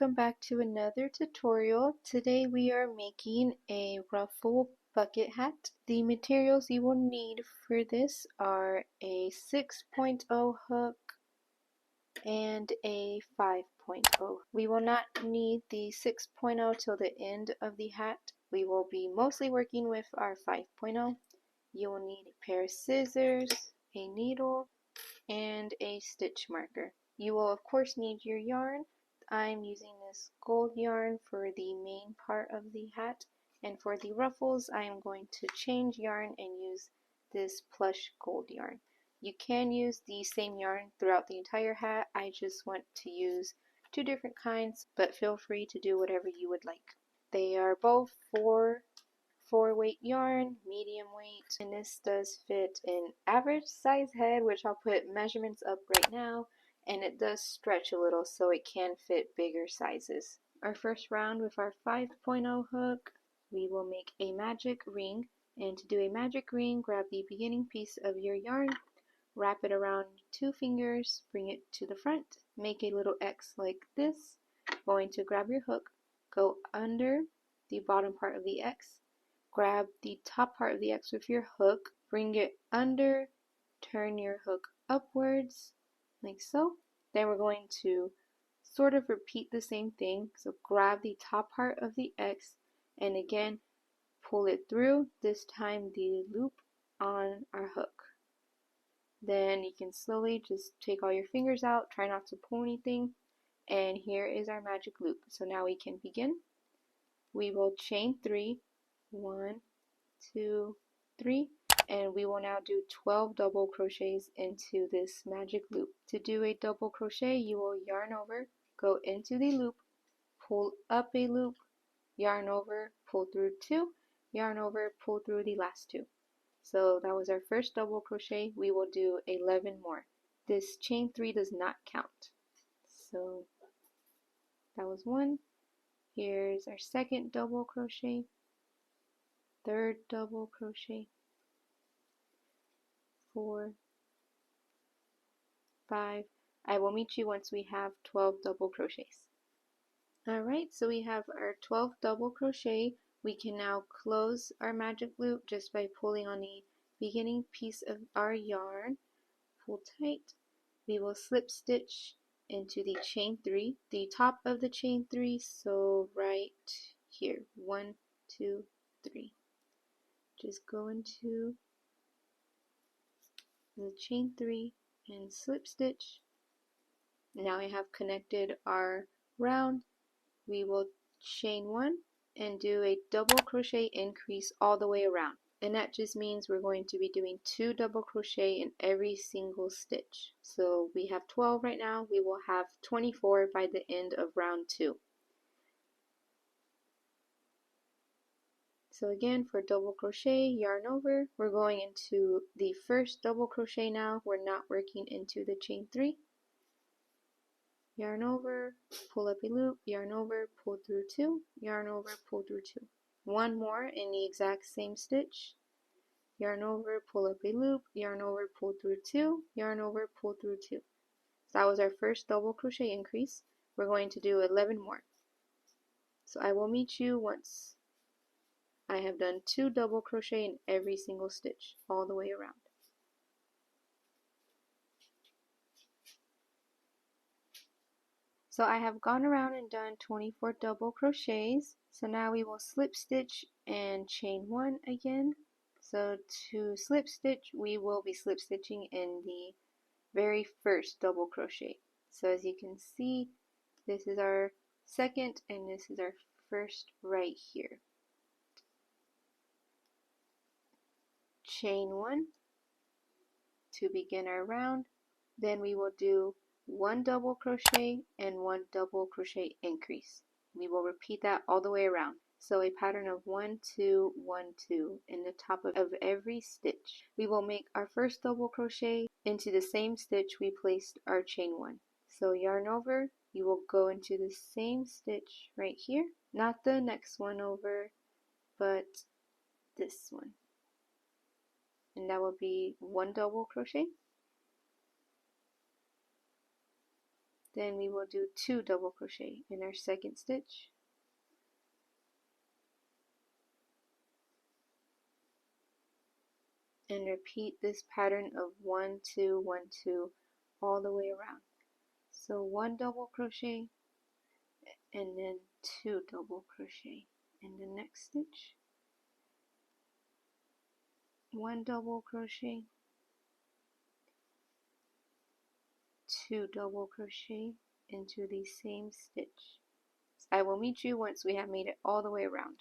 welcome back to another tutorial. Today we are making a ruffle bucket hat. The materials you will need for this are a 6.0 hook and a 5.0. We will not need the 6.0 till the end of the hat. We will be mostly working with our 5.0. You will need a pair of scissors, a needle, and a stitch marker. You will of course need your yarn. I'm using this gold yarn for the main part of the hat, and for the ruffles I am going to change yarn and use this plush gold yarn. You can use the same yarn throughout the entire hat. I just want to use two different kinds, but feel free to do whatever you would like. They are both 4 weight yarn, medium weight, and this does fit an average size head, which I'll put measurements up right now, and it does stretch a little so it can fit bigger sizes. Our first round with our 5.0 hook, we will make a magic ring, and to do a magic ring, grab the beginning piece of your yarn, wrap it around 2 fingers, bring it to the front, make a little X like this. Going to grab your hook, go under the bottom part of the X, grab the top part of the X with your hook, bring it under, turn your hook upwards, like so. Then we're going to sort of repeat the same thing. So grab the top part of the X and again pull it through, this time the loop on our hook. Then you can slowly just take all your fingers out, try not to pull anything, and here is our magic loop. So now we can begin. We will chain 3, 1, 2, 3, and we will now do 12 double crochets into this magic loop. To do a double crochet, you will yarn over, go into the loop, pull up a loop, yarn over, pull through 2, yarn over, pull through the last 2. So that was our first double crochet. We will do 11 more. This chain 3 does not count. So that was 1. Here's our second double crochet, third double crochet, 4, 5. I will meet you once we have 12 double crochets. Alright, so we have our 12 double crochet. We can now close our magic loop just by pulling on the beginning piece of our yarn. Pull tight. We will slip stitch into the chain 3, the top of the chain 3, so right here, 1, 2, 3. Just go into the chain 3 and slip stitch. Now I have connected our round. We will chain 1 and do a double crochet increase all the way around, and that just means we're going to be doing 2 double crochet in every single stitch. So we have 12 right now, we will have 24 by the end of round 2. So again, for double crochet, yarn over, we're going into the first double crochet now. We're not working into the chain 3. Yarn over, pull up a loop, yarn over, pull through 2, yarn over, pull through 2. One more in the exact same stitch. Yarn over, pull up a loop, yarn over, pull through 2, yarn over, pull through 2. So that was our first double crochet increase. We're going to do 11 more. So I will meet you once I have done 2 double crochet in every single stitch all the way around. So I have gone around and done 24 double crochets. So now we will slip stitch and chain 1 again. So to slip stitch, we will be slip stitching in the very first double crochet. So as you can see, this is our second and this is our first right here. Chain 1 to begin our round. Then we will do 1 double crochet and 1 double crochet increase. We will repeat that all the way around. So a pattern of 1, 2, 1, 2 in the top of every stitch. We will make our first double crochet into the same stitch we placed our chain 1. So yarn over, you will go into the same stitch right here, not the next one over, but this one. And that will be 1 double crochet. Then we will do 2 double crochet in our second stitch. And repeat this pattern of 1, 2, 1, 2 all the way around. So 1 double crochet and then 2 double crochet in the next stitch. 1 double crochet, 2 double crochet into the same stitch. I will meet you once we have made it all the way around.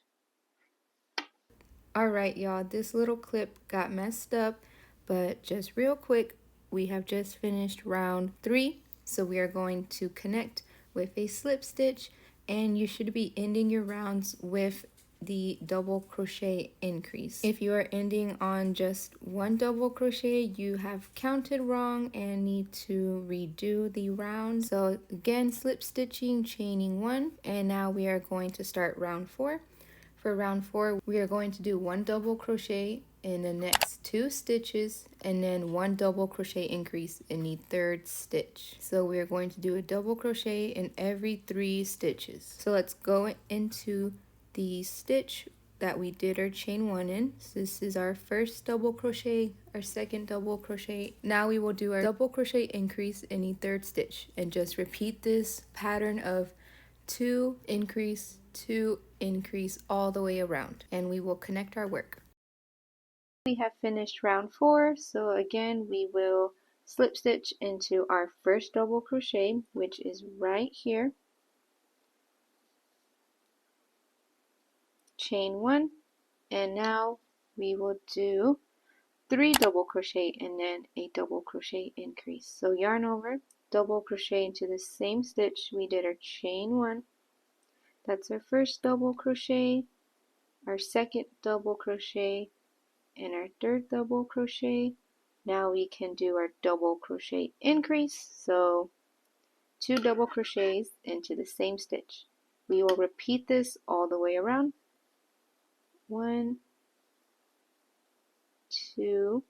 Alright y'all, this little clip got messed up, but just real quick, we have just finished round 3, so we are going to connect with a slip stitch, and you should be ending your rounds with the double crochet increase. If you are ending on just 1 double crochet, you have counted wrong and need to redo the round. So again, slip stitching, chaining 1, and now we are going to start round 4. For round 4, we are going to do 1 double crochet in the next 2 stitches and then 1 double crochet increase in the 3rd stitch. So we are going to do a double crochet in every 3 stitches. So let's go into the stitch that we did our chain 1 in. So this is our first double crochet, our second double crochet. Now we will do our double crochet increase in the 3rd stitch and just repeat this pattern of 2 increase, 2 increase all the way around, and we will connect our work. We have finished round 4, so again we will slip stitch into our first double crochet, which is right here, chain 1, and now we will do 3 double crochet and then a double crochet increase. So yarn over, double crochet into the same stitch we did our chain 1. That's our first double crochet, our second double crochet, and our 3rd double crochet. Now we can do our double crochet increase, so 2 double crochets into the same stitch. We will repeat this all the way around. 1, 2,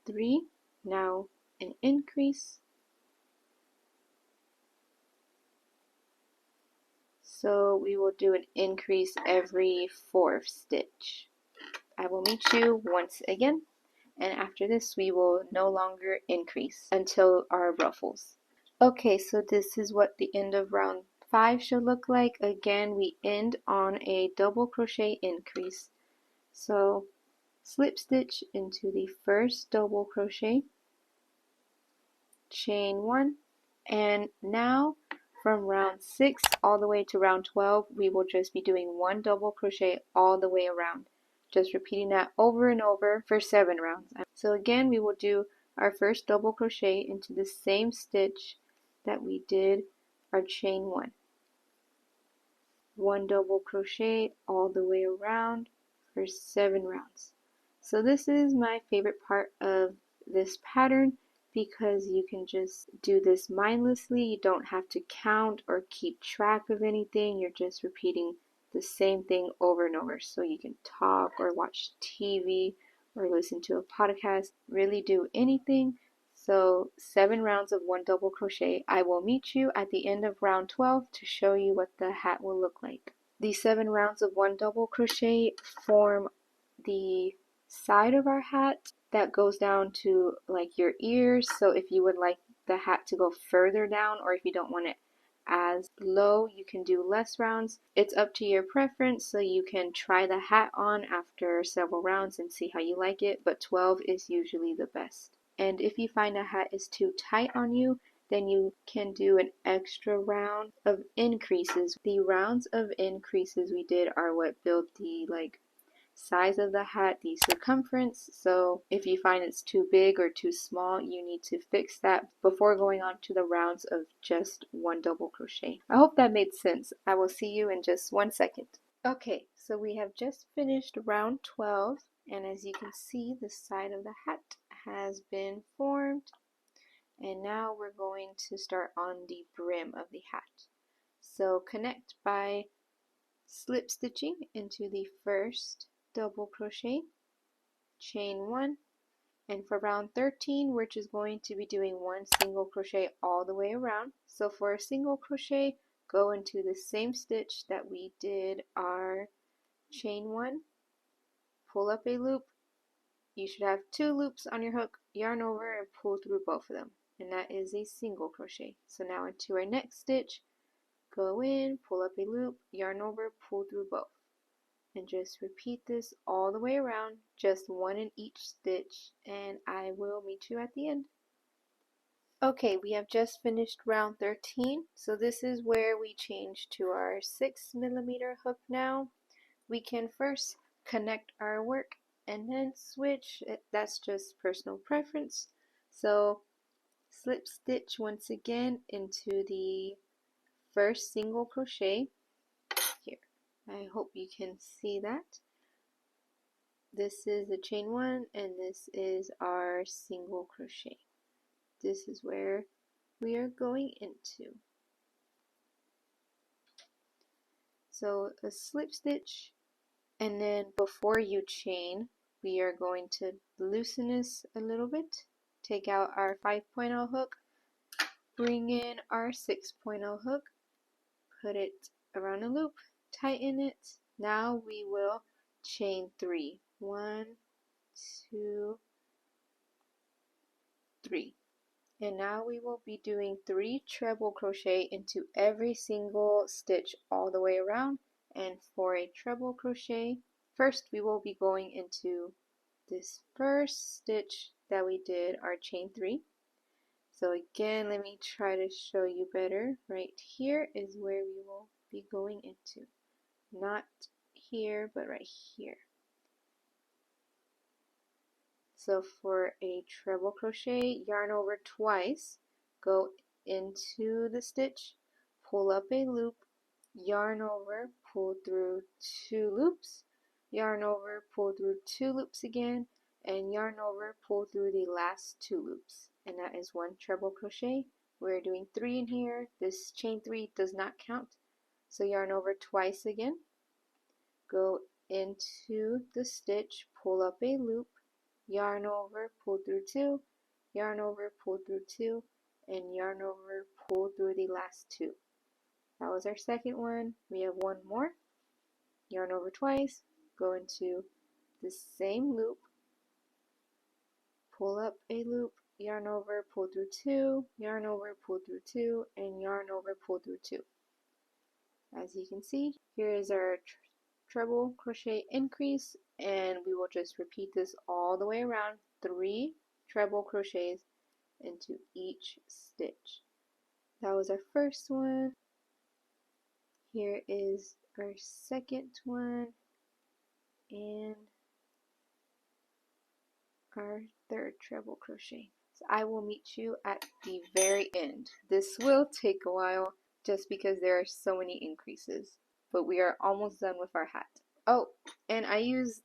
3. Now an increase. So we will do an increase every 4th stitch. I will meet you once again, and after this we will no longer increase until our ruffles. Okay, so this is what the end of round 5 should look like. Again, we end on a double crochet increase. So slip stitch into the first double crochet, chain 1, and now from round 6 all the way to round 12, we will just be doing 1 double crochet all the way around. Just repeating that over and over for 7 rounds. So again, we will do our first double crochet into the same stitch that we did our chain 1. 1 double crochet all the way around for 7 rounds. So this is my favorite part of this pattern, because you can just do this mindlessly. You don't have to count or keep track of anything. You're just repeating the same thing over and over. So you can talk or watch TV or listen to a podcast, really do anything. So 7 rounds of 1 double crochet. I will meet you at the end of round 12 to show you what the hat will look like. The 7 rounds of 1 double crochet form the side of our hat that goes down to like your ears. So if you would like the hat to go further down, or if you don't want it as low, you can do less rounds. It's up to your preference, so you can try the hat on after several rounds and see how you like it, but 12 is usually the best. And if you find a hat is too tight on you, then you can do an extra round of increases. The rounds of increases we did are what build the size of the hat, the circumference. So if you find it's too big or too small, you need to fix that before going on to the rounds of just 1 double crochet. I hope that made sense. I will see you in just 1 second. Okay, so we have just finished round 12, and as you can see, the side of the hat has been formed, and now we're going to start on the brim of the hat. So connect by slip stitching into the first double crochet, chain 1, And for round 13, we're just going to be doing one single crochet all the way around. So for a single crochet, go into the same stitch that we did our chain 1, pull up a loop. You should have 2 loops on your hook, yarn over and pull through both of them. And that is a single crochet. So now into our next stitch, go in, pull up a loop, yarn over, pull through both. And just repeat this all the way around, just one in each stitch, and I will meet you at the end. Okay, we have just finished round 13, so this is where we change to our 6mm hook now. We can first connect our work and then switch. That's just personal preference. So slip stitch once again into the first single crochet here. I hope you can see that. This is the chain 1 and this is our single crochet. This is where we are going into. So a slip stitch, and then before you chain, we are going to loosen this a little bit. Take out our 5.0 hook, bring in our 6.0 hook, put it around a loop, tighten it. Now we will chain 3. 1, 2, 3. And now we will be doing 3 treble crochet into every single stitch all the way around. And for a treble crochet, first we will be going into this first stitch that we did our chain 3. So again, let me try to show you better. Right here is where we will be going into. Not here, but right here. So for a treble crochet, yarn over twice, go into the stitch, pull up a loop, yarn over, pull through 2 loops, yarn over, pull through 2 loops again, and yarn over, pull through the last 2 loops. And that is 1 treble crochet. We're doing 3 in here. This chain 3 does not count. So yarn over twice again, go into the stitch, pull up a loop, yarn over, pull through 2, yarn over, pull through 2, and yarn over, pull through the last 2. That was our second one. We have one more. Yarn over twice, go into the same loop, pull up a loop, yarn over, pull through 2, yarn over, pull through 2, and yarn over, pull through 2. As you can see, here is our treble crochet increase, and we will just repeat this all the way around, 3 treble crochets into each stitch. That was our first one. Here is our second one and our third treble crochet. So I will meet you at the very end. This will take a while just because there are so many increases, but we are almost done with our hat. Oh, and I used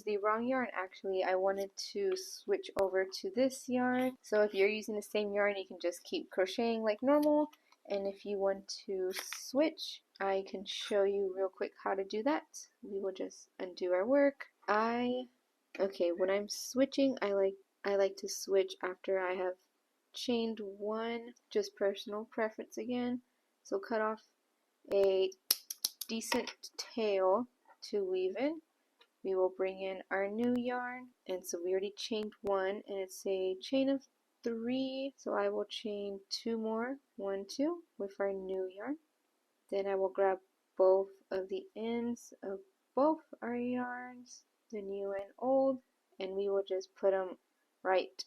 the wrong yarn actually. I wanted to switch over to this yarn. So if you're using the same yarn, you can just keep crocheting like normal. And if you want to switch, I can show you real quick how to do that. We will just undo our work. Okay, when I'm switching, I like to switch after I have chained 1, just personal preference again. So cut off a decent tail to weave in. We will bring in our new yarn, and so we already chained 1, and it's a chain of 3, so I will chain 2 more, 1, 2, with our new yarn. Then I will grab both of the ends of both our yarns, the new and old, and we will just put them right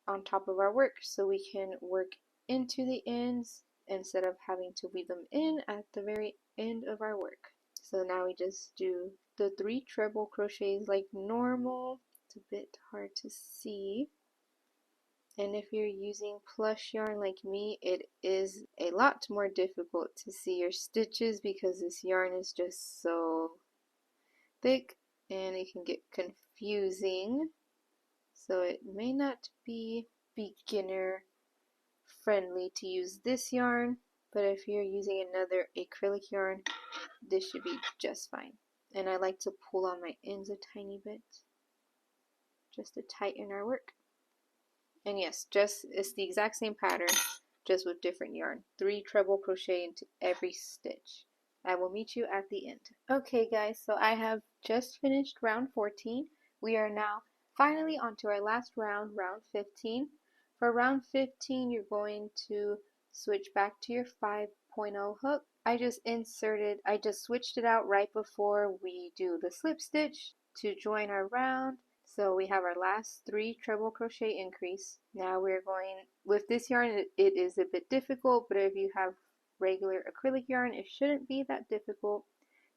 on top of our work so we can work into the ends instead of having to weave them in at the very end of our work. So now we just do the 3 treble crochets like normal. It's a bit hard to see. And if you're using plush yarn like me, it is a lot more difficult to see your stitches because this yarn is just so thick and it can get confusing. So it may not be beginner friendly to use this yarn, but if you're using another acrylic yarn, this should be just fine. And I like to pull on my ends a tiny bit. just to tighten our work. And yes, just it's the exact same pattern, just with different yarn. 3 treble crochet into every stitch. I will meet you at the end. Okay guys, so I have just finished round 14. We are now finally onto our last round, round 15. For round 15, you're going to switch back to your 5.0 hook. I just switched it out right before we do the slip stitch to join our round. So we have our last 3 treble crochet increase. Now we're going, with this yarn it is a bit difficult, but if you have regular acrylic yarn it shouldn't be that difficult.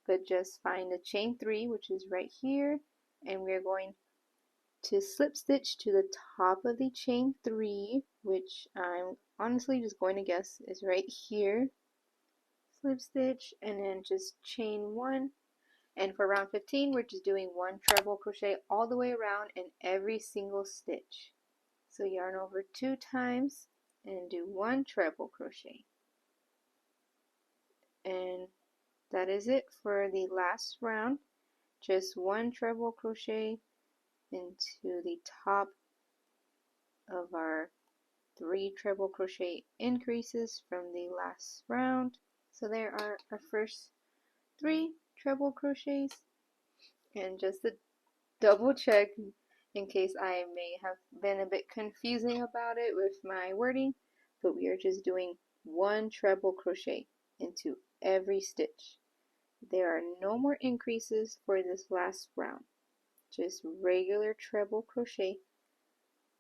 But just find a chain 3, which is right here, and we're going to slip stitch to the top of the chain 3, which I'm honestly just going to guess is right here. Slip stitch and then just chain 1. And for round 15, we're just doing 1 treble crochet all the way around in every single stitch. So yarn over 2 times and do 1 treble crochet. And that is it for the last round. Just 1 treble crochet into the top of our 3 treble crochet increases from the last round. So there are our first 3 treble crochets. And just to double check in case I may have been a bit confusing about it with my wording, but we are just doing 1 treble crochet into every stitch. There are no more increases for this last round, just regular treble crochet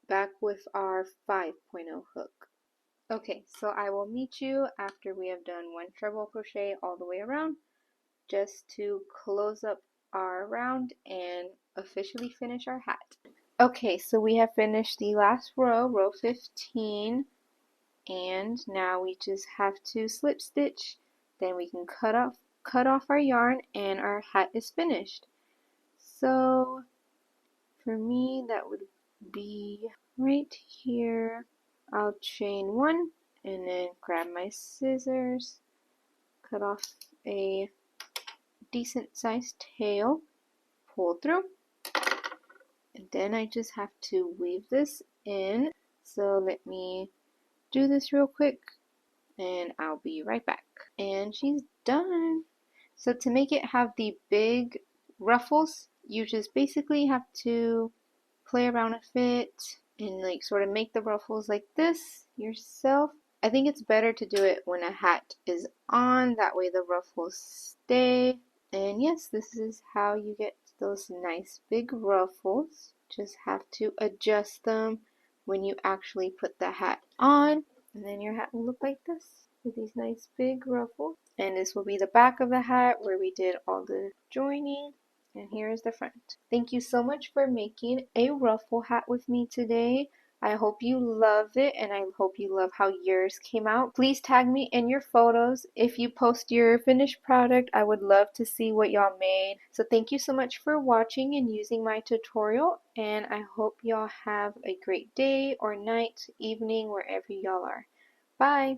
back with our 5.0 hook. Okay, so I will meet you after we have done 1 treble crochet all the way around, just to close up our round and officially finish our hat. Okay, so we have finished the last row, row 15, and now we just have to slip stitch. Then we can cut off our yarn and our hat is finished. So for me that would be right here. I'll chain 1 and then grab my scissors, cut off a decent sized tail, pull through, and then I just have to weave this in. So let me do this real quick and I'll be right back. And she's done. So to make it have the big ruffles, you just basically have to play around with it and like sort of make the ruffles like this yourself. I think it's better to do it when a hat is on, that way the ruffles stay. And yes, this is how you get those nice big ruffles. Just have to adjust them when you actually put the hat on, and then your hat will look like this with these nice big ruffles. And this will be the back of the hat where we did all the joining. And here is the front. Thank you so much for making a ruffle hat with me today. I hope you love it and I hope you love how yours came out. Please tag me in your photos. If you post your finished product, I would love to see what y'all made. So thank you so much for watching and using my tutorial, and I hope y'all have a great day or night, evening, wherever y'all are. Bye!